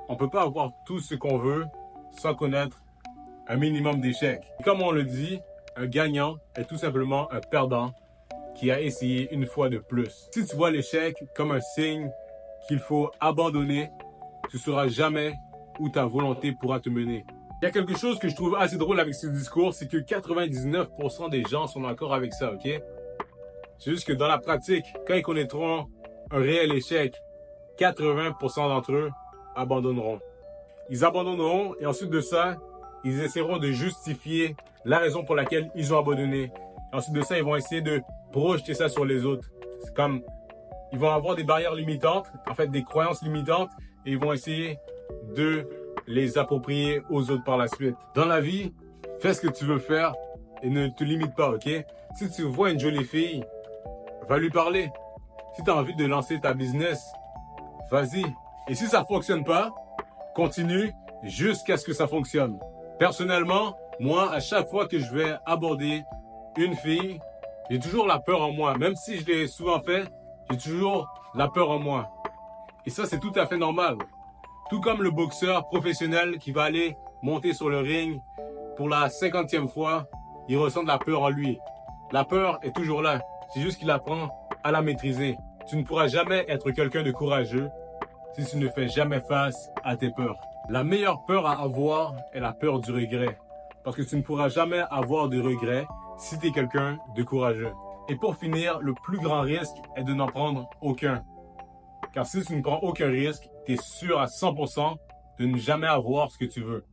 on peut pas avoir tout ce qu'on veut sans connaître un minimum d'échecs. Comme on le dit, un gagnant est tout simplement un perdant qui a essayé une fois de plus. Si tu vois l'échec comme un signe qu'il faut abandonner, tu ne sauras jamais où ta volonté pourra te mener. Il y a quelque chose que je trouve assez drôle avec ce discours, c'est que 99% des gens sont d'accord avec ça, ok? C'est juste que dans la pratique, quand ils connaîtront un réel échec, 80% d'entre eux abandonneront. Ils abandonneront et ensuite de ça, ils essaieront de justifier la raison pour laquelle ils ont abandonné. Et ensuite de ça, ils vont essayer de projeter ça sur les autres. C'est comme, ils vont avoir des barrières limitantes, en fait des croyances limitantes, et ils vont essayer de les approprier aux autres par la suite. Dans la vie, fais ce que tu veux faire et ne te limite pas, ok? Si tu vois une jolie fille, va lui parler. Si tu as envie de lancer ta business, vas-y. Et si ça fonctionne pas, continue jusqu'à ce que ça fonctionne. Personnellement, moi, à chaque fois que je vais aborder une fille, j'ai toujours la peur en moi. Même si je l'ai souvent fait, j'ai toujours la peur en moi. Et ça, c'est tout à fait normal. Tout comme le boxeur professionnel qui va aller monter sur le ring pour la 50e fois, il ressent de la peur en lui. La peur est toujours là. C'est juste qu'il apprend à la maîtriser. Tu ne pourras jamais être quelqu'un de courageux si tu ne fais jamais face à tes peurs. La meilleure peur à avoir est la peur du regret. Parce que tu ne pourras jamais avoir de regrets si tu es quelqu'un de courageux. Et pour finir, le plus grand risque est de n'en prendre aucun. Car si tu ne prends aucun risque, tu es sûr à 100% de ne jamais avoir ce que tu veux.